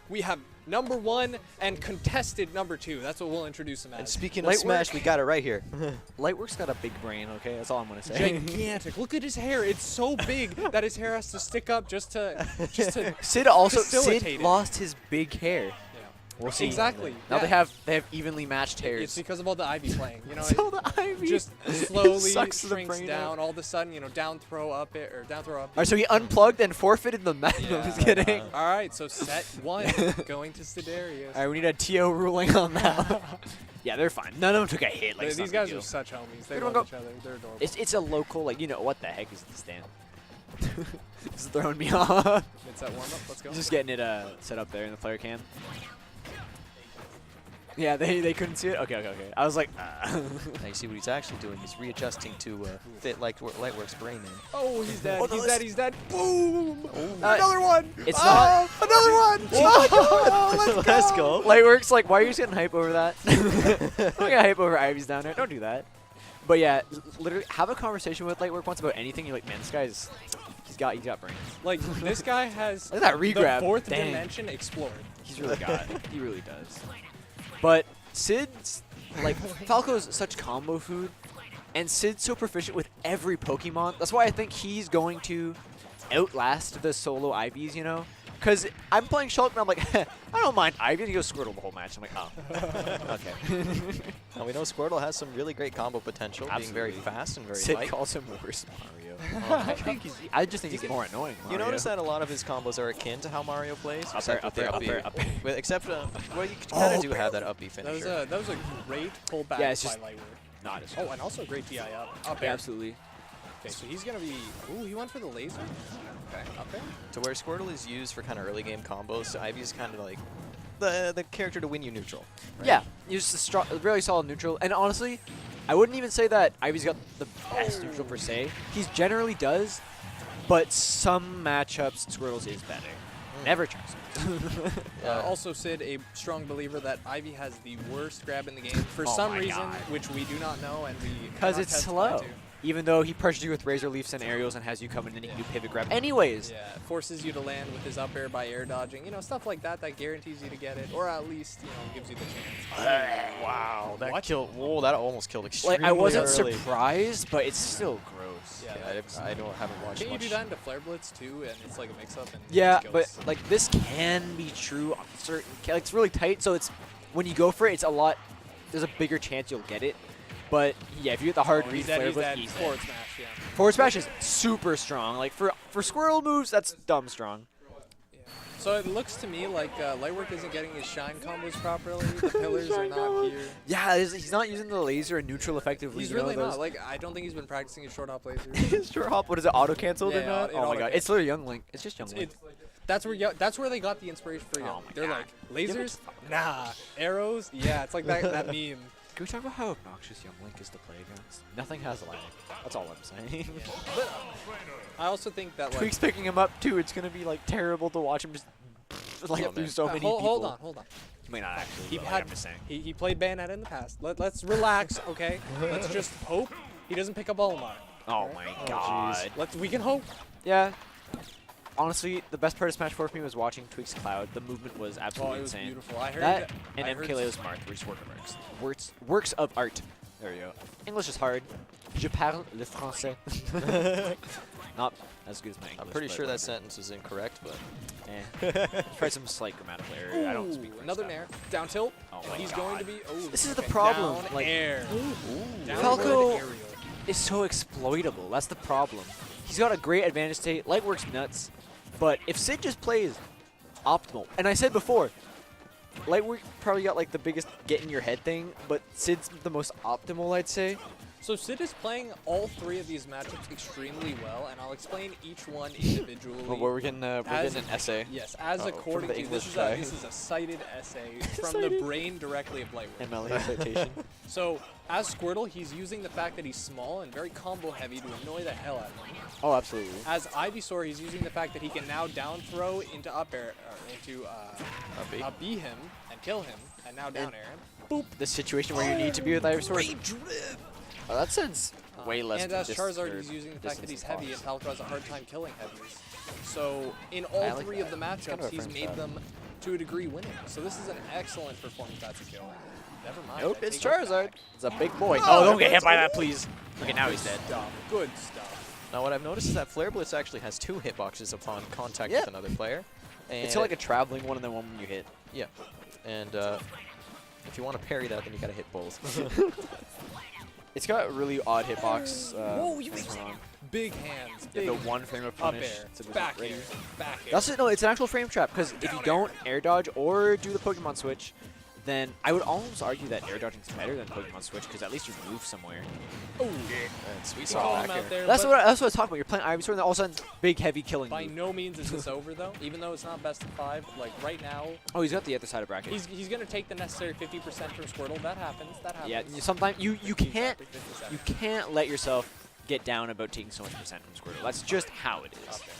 We have number 1 and contested number 2. That's what we'll introduce him as. And speaking of Smash, we got it right here. Lightwork's got a big brain, okay? That's all I'm gonna say. Gigantic. Look at his hair. It's so big that his hair has to stick up just to Sid also facilitate it. lost his big hair. Yeah. We'll see. Exactly. Now Yeah. they have evenly matched hairs. It's because of all the Ivy playing. You know, So the Ivy just slowly sucks the shrinks brain down. out. All of a sudden, you know, down throw up it or down throw up. Alright, so he unplugged and forfeited the match. No, I'm just kidding. All right, so set 1 going to Siderius. Alright, we need a TO ruling on that. Yeah, they're fine. None of them took a hit. Like, These guys are such homies. They love each other. They're adorable. It's a local, like, you know, what the heck is this stand? This is throwing me off. It's that warm up. Let's go. Just getting it set up there in the player cam. Yeah, they couldn't see it? Okay. I was like, Now you see what he's actually doing. He's readjusting to fit Lightwork's brain in. Oh, he's dead. Oh, no, He's dead. Boom! Uh, Another one. It's not. Another one. Oh, Let's go. Lightwork's like, why are you just getting hype over that? I'm not gonna hype over Ivy's down there. Don't do that. But yeah, literally have a conversation with Lightwork once about anything. You're like, man, this guy's he's got brains. Like this guy has Look at that regrab. the 4th Dang. dimension explored. He's really got it. He really does. But Sid's, like, Falco's such combo food, and Sid's so proficient with every Pokemon. That's why I think he's going to outlast the solo Ivies, you know? Because I'm playing Shulk, and I'm like, I don't mind Ivy. And he goes Squirtle the whole match. I'm like, oh, okay. Now we know Squirtle has some really great combo potential, being very fast and very Sid light. calls him worse Mario. I just think he's more annoying. You Mario. notice that a lot of his combos are akin to how Mario plays, Up air, except up with air, the up air, up air. Well, except well, you kind of do have that up B finisher. That was a great pullback Yeah, it's by just Lightwork. not as Oh, and also a great DI up. Up Yeah, air. absolutely. Okay, so he's gonna be. Ooh, he went for the laser. Okay, up there. To where Squirtle is used for kind of early game combos, so Ivy's kind of like the character to win you neutral. Right? Yeah, he's a really solid neutral. And honestly, I wouldn't even say that Ivy's got the best neutral per se. He generally does, but some matchups Squirtle's is better. Never trust him. Also, Sid, a strong believer that Ivy has the worst grab in the game for Oh some my reason, God. which we do not know, and we Because cannot it's testify slow. to. Even though he pressures you with Razor Leafs and aerials and has you come in and you can do pivot grab anyways. Yeah, forces you to land with his up air by air dodging. You know, stuff like that that guarantees you to get it, or at least, you know, gives you the chance. Wow, that What? killed. Whoa, that almost killed extremely Like, I wasn't early. surprised, but it's still gross. Yeah, Yeah, I haven't watched Can you much. do that into Flare Blitz too, and it's like a mix-up? And Yeah, it but goes- like this can be true on certain. Like, it's really tight, so it's when you go for it, it's a lot. There's a bigger chance you'll get it. But yeah, if you get the hard read he's dead, Flare he's Blitz, dead. he's Forward dead. smash, yeah. Forward smash is super strong. Like for squirrel moves, that's dumb strong. So it looks to me like Lightwork isn't getting his shine combos properly. The pillars are not here. Yeah, he's not using the laser and neutral effectively. He's you know, really those- not. Like, I don't think he's been practicing his short hop laser. His short hop, what is it, auto canceled or Yeah, not? it Oh my god, auto-cancels. it's literally Young Link. It's just Young Link. That's where they got the inspiration for Young. Oh my They're God. like, lasers? Nah. Arrows? Yeah, it's like that meme. Can we talk about how obnoxious Young Link is to play against? Nothing has lag. That's all I'm saying. But I also think that, like, Tweak's picking him up too. It's gonna be like terrible to watch him just like through so many people. hold on. He might not actually. He Like had I'm just saying. he played Bayonetta in the past. Let's relax, okay? Let's just hope he doesn't pick up Olimar. Oh my god. We can hope. Yeah. Honestly, the best part of Smash 4 for me was watching Tweak's Cloud. The movement was Oh, absolutely it was insane. beautiful. I heard That I and heard MKLeo's Marth were just works of art. There you go. English is hard. Je parle le français. Not as good as my English. I'm pretty but sure that whatever. sentence is incorrect, but Probably some slight grammatical error. I don't Ooh, speak French another that nair. well. Down tilt. Oh my He's god. going to be. Oh, This is the okay. problem, Down like- air. Down Falco aerial. is so exploitable. That's the problem. He's got a great advantage state. Lightwork's nuts. But if Sid just plays optimal, and I said before, Lightwork probably got like the biggest get in your head thing, but Sid's the most optimal, I'd say. So Sid is playing all three of these matchups extremely well, and I'll explain each one individually. well, we're getting an essay. Yes, as Oh, according from the to this English guy. this is a cited essay from the brain directly of Lightwork. MLA citation. So as Squirtle, he's using the fact that he's small and very combo heavy to annoy the hell out of him. Oh, absolutely. As Ivysaur, he's using the fact that he can now down throw into up air, or into up B him and kill him, and now down air him. Boop. The situation where you need to be with Ivysaur. Oh, that sounds way less. And as dis- Charizard, or he's using the fact that he's distance heavy, and loss. Falco has a hard time killing heavies. So in all I like three that. of the It's kind matchups, of a he's French made style. them to a degree, winning. So this is an excellent performance. That's a kill. Never mind. Nope, I it's take that Charizard. back. It's a big boy. Oh, Oh, don't get hit that's by cool. that, please. Okay, now he's dead. Good stuff. Now what I've noticed is that Flare Blitz actually has 2 hitboxes upon contact Yeah. with another player. And It's like a traveling one and then one when you hit. yeah. And if you want to parry that, then you gotta hit both. It's got a really odd hitbox. Whoa, you this one. Big hands. Yeah, Big the one frame of up punish. air. to the Back right. air. Back air. That's it. No, it's an actual frame trap because if you don't air dodge or do the Pokemon switch, then I would almost argue that air dodging is better than Pokemon switch because at least you move somewhere. Oh, And sweet you spot call back him out here. there. That's but what I was talking about. You're playing Ivysaur and then all of a sudden big heavy killing by move. no means is this over though. Even though it's not best of 5, like right now, Oh, he's got the other side of bracket. he's gonna take the necessary 50% from Squirtle. That happens. That happens. Yeah, sometimes you can't Exactly 50%. you can't let yourself get down about taking so much percent from Squirtle. That's just how it is. Up there.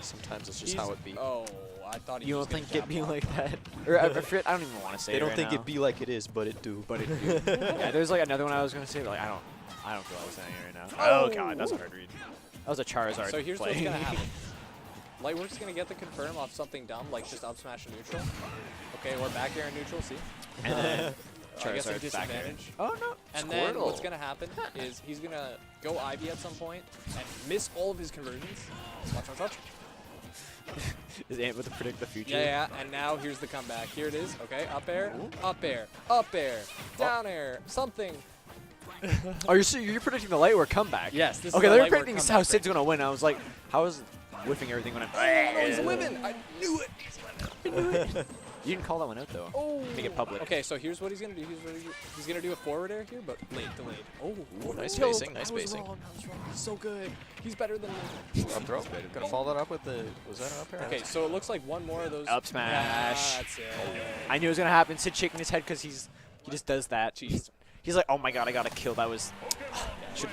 Sometimes it's just He's- how it be. Oh, I thought he You was don't gonna think it jab be block. like that? Or I forget. I don't even want to say. They it don't right think now. it be like it is, but it do. But it do. Yeah, there's like another one I was gonna say, but like I don't feel like saying it right now. Oh god, that's a hard read. That was a Charizard. So here's play. what's gonna happen. Lightwork's gonna get the confirm off something dumb, like just up smash and neutral. Okay, or back air and neutral, see? And then I guess a Charizard back air. disadvantage. Oh no. And then what's gonna happen is he's gonna go Ivy at some point and miss all of his conversions. Watch. Is able to predict the future. Yeah, and now here's the comeback. Here it is. Okay, up air, up air, up air, down air, something. Oh, you're predicting the Lightwork comeback. Yes, this Okay, is they the were Lightwork predicting how comeback. Sid's gonna win. I was like, how is whiffing everything gonna? Oh, he's living. I knew it. You didn't call that one out though. Oh. Make it public. Okay, so here's what he's gonna do. He's gonna do a forward air here, but delayed. Oh, Nice no, spacing, nice I was spacing. wrong. He's so good. He's better than me. Up throw. Gonna follow that up with the. Was that an up air? Okay, so it looks like one more of those. Up smash. Yeah, that's it. I knew it was gonna happen. Sid shaking his head because he just does that. Jeez. He's like, oh my god, I got a kill. That was.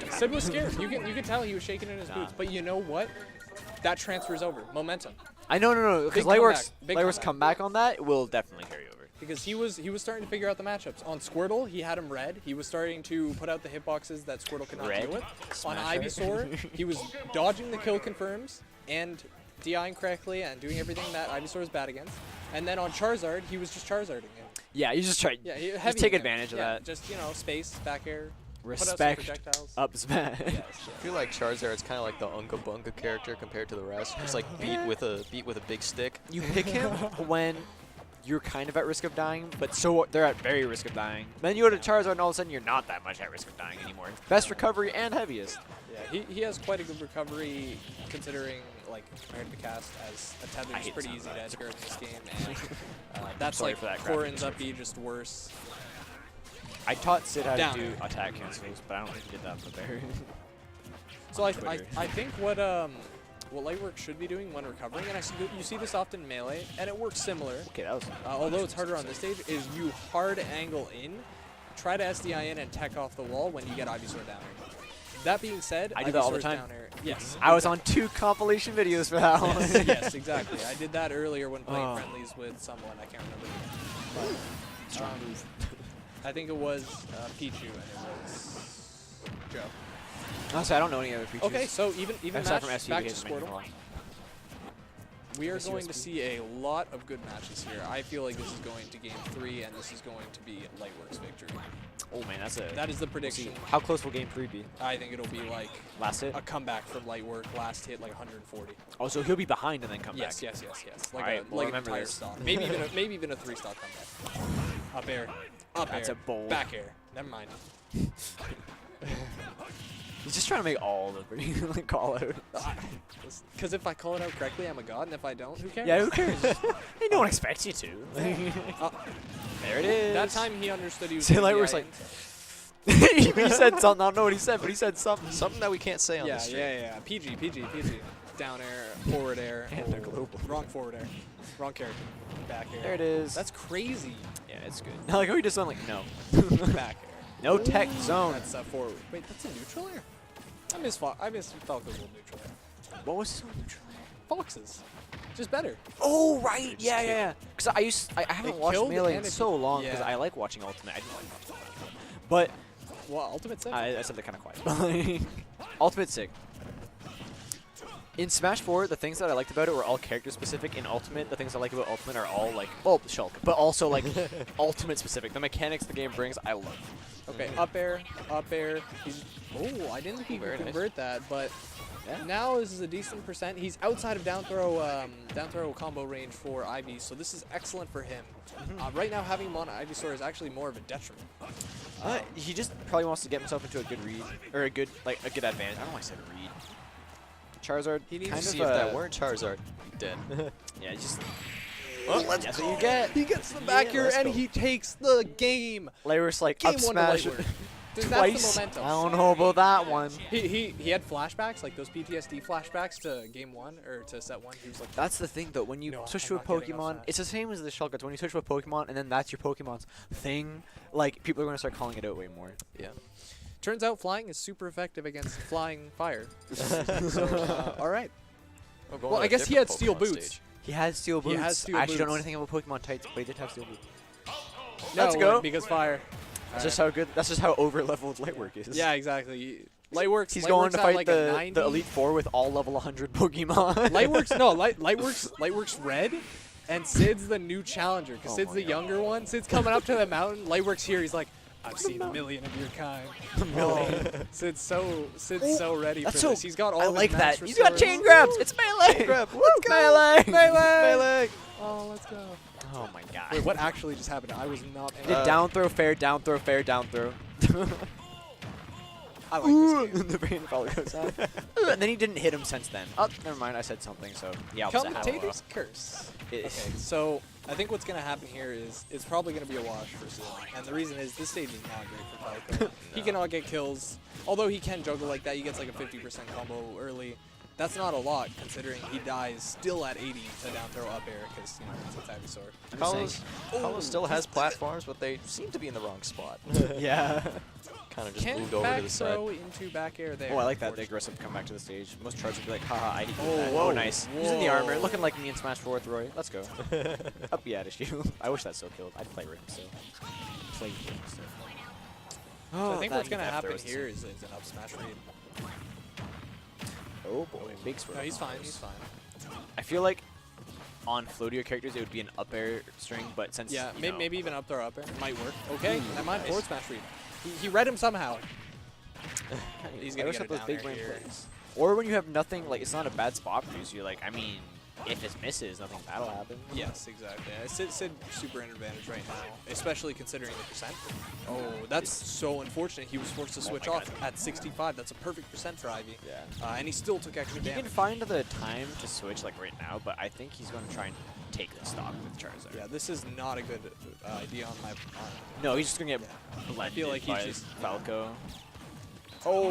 Sid was scared. You can tell he was shaking in his boots. But you know what? That transfers over. Momentum. I know, no, because Big Lightwork's comeback, big comeback on that will definitely carry over. Because he was starting to figure out the matchups. On Squirtle, he had him red. He was starting to put out the hitboxes that Squirtle could not Red? deal with. On Smash Ivysaur, he was dodging the kill confirms and DIing correctly and doing everything that Ivysaur is bad against. And then on Charizard, he was just Charizarding him. Yeah, you just try. Yeah, he just heavy take him. advantage of Yeah, that. Just, space, back air, put out some Respect projectiles. up smash. Yes, I feel like Charizard's kind of like the Unga Bunga character compared to the rest. Just like beat with a big stick. You pick him when you're kind of at risk of dying, but so they're at very risk of dying. Then you go to Charizard, and all of a sudden you're not that much at risk of dying anymore. Best recovery and heaviest. Yeah, he has quite a good recovery considering, like, compared to cast as a tether I is hate pretty the easy sound to of edge guard in this game. And that's sorry like for that graphic Corin's up B just worse. I taught Sid how Down. to do attack cancels, but I don't think he did that with the bear. So I think what Lightwork should be doing when recovering, and you see this often in Melee, and it works similar, Okay, that was. although it's harder on this stage, is you hard angle in, try to SDI in and tech off the wall when you get Ivysaur down air. That being said, I do that all the Ivysaur's time. down air. Yes. I was on 2 compilation videos for that one. Yes, exactly. I did that earlier when playing Oh. friendlies with someone. I can't remember. Strong move. I think it was Pichu and it was Joe. Honestly, I don't know any other features. Okay, so even Aside match from SU, back he to has many Squirtle. more. We are SU, going to SB. see a lot of good matches here. I feel like this is going to game 3, and this is going to be Lightwork's victory. Oh man, that's a. That is the we'll prediction. see. How close will game 3 be? I think it'll be like Last hit? a comeback from Lightwork. Last hit like 140. Oh, so he'll be behind and then come Yes, back. yes. Like Alright, a we'll like an remember entire this. stock. Maybe even a 3-stock comeback. Up air. Up That's air. a bold. Back air. Never mind. He's just trying to make all the like, call out. Because if I call it out correctly, I'm a god, and if I don't, who cares? Yeah, who cares? Hey, no one expects you to. Uh, There it is. that time he understood he was. See, gonna be Lightwork's IN. he said something. I don't know what he said, but he said something. Something that we can't say on Yeah, the stream. yeah. PG. Down air, forward air. And a global. Wrong forward air. Wrong character. Back air. There it is. That's crazy. yeah, it's good. Now, like, how he just went like, no. Back air. No tech zone. That's forward. Wait, that's a neutral air? I miss Falco's little neutral air. What was his neutral? Foxes. Just better. Oh, right. just Yeah, kill. yeah. Because I haven't They watched killed Melee in and it- so long because yeah. I like watching Ultimate. I didn't like watching Ultimate. But Well, Ultimate Set. I said that kind of quiet. Ultimate's sick. In Smash 4, the things that I liked about it were all character specific. In Ultimate, the things I like about Ultimate are all like, well, Shulk, but also like Ultimate specific. The mechanics the game brings, I love. Okay, up air, up air. Oh, I didn't think he could convert that, but now this is a decent percent. He's outside of down throw combo range for Ivy, so this is excellent for him. Right now, having him on Ivysaur is actually more of a detriment. He just probably wants to get himself into a good read, or a good advantage. I don't know why I said read. Charizard, He needs kind to of see if that weren't Charizard. Dead. yeah, just. Oh, That's what you get. He gets the back here and he takes the game. Lightwork's like Game up one to smash Lightwork. Dude, twice. that's the momentum. I don't know about that one. He had flashbacks, like those PTSD flashbacks to game 1 or to set 1. He was like, That's the thing though, when you No, switch I'm to a not getting Pokemon, upset. it's the same as the Shulk cards. When you switch to a Pokemon and then that's your Pokemon's thing, like people are going to start calling it out way more. yeah. Turns out flying is super effective against flying fire. So, all right. Well, I guess he had steel boots. He has steel He boots. has steel I actually don't know boots. anything about Pokemon types, but he did have steel boots. No, Let's go. because fire. That's just how good. That's just how over leveled Lightwork is. Yeah, exactly. Lightworks. He's going to at fight like a the 90. Elite Four with all level 100 Pokemon. Lightworks. No, Lightworks red, and Sid's the new challenger because Oh Sid's my the God. younger one. Sid's coming up to the mountain. Lightworks here. He's like, I've seen a million of your kind. Oh, Sid's so ready That's for this. so- He's got all I of his like that. max He's got reserves. chain grabs. It's melee. Grab. Let's go. Melee. Melee. Oh, let's go. Oh my god. Wait, what actually just happened? I was not. Did down throw, fair, down throw, fair, down throw. I like this game. The brain probably goes out. And then he didn't hit him since then. Oh, never mind. I said something, so yeah. Commentator's curse. It- Okay, so I think what's going to happen here is it's probably going to be a wash for Sid. And the reason is this stage is not great for Falco. He cannot get kills. Although he can juggle like that, he gets like a 50% combo early. That's not a lot considering he dies still at 80 to down throw up air because, you know, it's a Ivysaur. Paulo still has platforms, but they seem to be in the wrong spot. Yeah. Kind of just Can't moved over back to the side. throw into back air there. Oh, I like that. The aggressive comeback to the stage. Most charges would be like, haha, I hit you. Oh, that. whoa, Oh, nice. Using the armor, whoa. looking like me in Smash 4 with Roy. Let's go. Up the attitude. I wish that still killed. I'd play Rim still. Play Rim still. So I think that what's going to F happen throw is here is an up smash read. Oh boy, big swirl. No, he's fine. combos. He's fine. I feel like on floatier characters it would be an up air string, but since Yeah, you know, maybe even up throw up air might work. Okay, Ooh, never mind. nice. Forward smash read. He read him somehow. He's I gonna wish get up it those down big air brain here. plays. Or when you have nothing, like it's not a bad spot for you. So you're like, I mean, if it misses, nothing bad'll happen. Yes, exactly. Sid super in advantage right now, especially considering the percent. Oh, that's so unfortunate. He was forced to switch off at 65. That's a perfect percent for Ivy. Yeah. And he still took extra He can damage. find the time to switch like right now, but I think he's going to try and take the stock with Charizard. Yeah, this is not a good idea on my part. No, he's just going to get Yeah. blended I feel like he's by just Falco. Oh,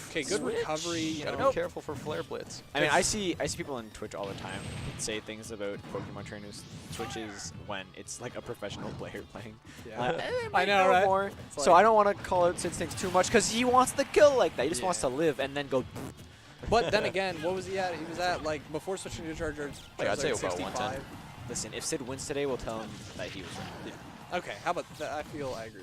okay, good Switch. recovery. You Gotta know. be careful for Flare Blitz. I mean, I see people on Twitch all the time say things about Pokemon trainers switches when it's like a professional player playing. Yeah. Like, I know, right? More. It's So like- I don't want to call out Sid's things too much because he wants the kill like that. He just wants Yeah. to live and then go. But then again, what was he at? He was at like before switching to Charizard. Like, I'd say Charizard about 65. 110. Listen, if Sid wins today, we'll tell him that he was right. Okay, how about that? I agree with you.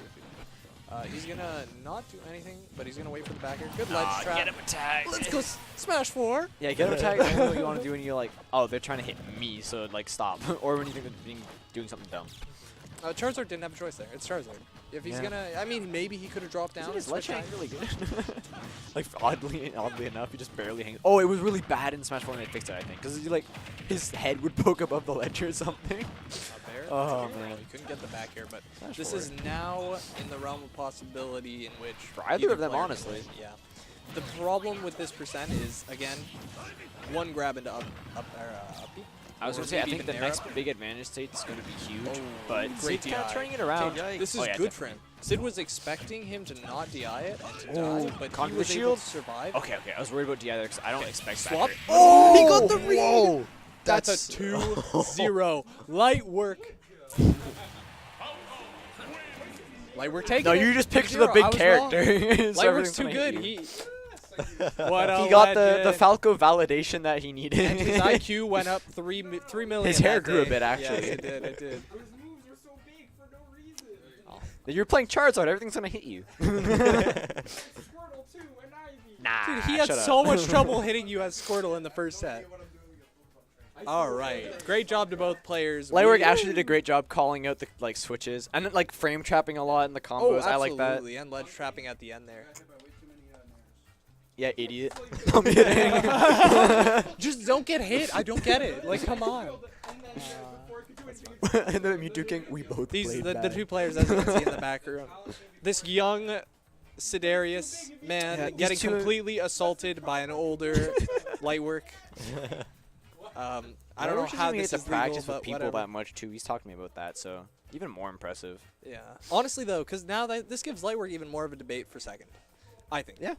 He's gonna not do anything, but he's gonna wait for the backer. Good ledge trap. Get him attacked. Let's go smash 4. Yeah, get him attacked. I know what you want to do, and you're like, oh, they're trying to hit me, so like stop. Or when you think they're doing something dumb. Charizard didn't have a choice there. It's Charizard. If he's Yeah. gonna, I mean, maybe he could have dropped down. Isn't his and ledge switched hang on. really good? Like oddly enough, he just barely hangs. Oh, it was really bad in Smash 4 when they fixed it, I think, because like his head would poke above the ledge or something. Up there. Oh, That's man. He couldn't get the back here, but Smash this 4. is now in the realm of possibility in which For either either of them, player can honestly. win. Yeah. The problem with this percent is again, one grab into uppy. I was Or gonna say, I maybe think even the there next up. big advantage state is going to be huge, Oh, but great Sid's kind of DI. turning it around. Okay, This is Oh, yeah, good for him. Sid was expecting him to not DI it and to die, but he Conquer was able shield. to survive. Okay, I was worried about DI there because I don't expect Swap. back Oh, he got the read. Whoa! That's a 2-0. Lightwork. Lightwork taking No, it. you just picked 2-0. the big I was character. wrong. So Lightwork's everything's too gonna good. hit you. What a He got the legend. Falco validation that he needed. And his IQ went up 3 million. His hair that grew a day. bit, actually. Yes, it did. It did. Those moves are so big for no reason. You're playing Charizard. Everything's gonna hit you. Squirtle too and Ivy. Nah, Dude, he had shut up. so much trouble hitting you as Squirtle in the first set. All right. Great job to both players. Lightwork We- actually did a great job calling out the like switches and like frame trapping a lot in the Oh, combos. I like that. absolutely. And ledge trapping at the end there. Yeah, idiot. I'm kidding. Just don't get hit. I don't get it. Like, come on. And then Mewtwo King, we both These played the bad. two players as you can see in the back room. This young Siderius man Yeah, these getting two- completely assaulted by an older Lightwork. I don't know how he this to is legal, practice with but people whatever. that much too. He's talked to me about that, so even more impressive. Yeah. Honestly, though, because now that this gives Lightwork even more of a debate for second. I think. Yeah.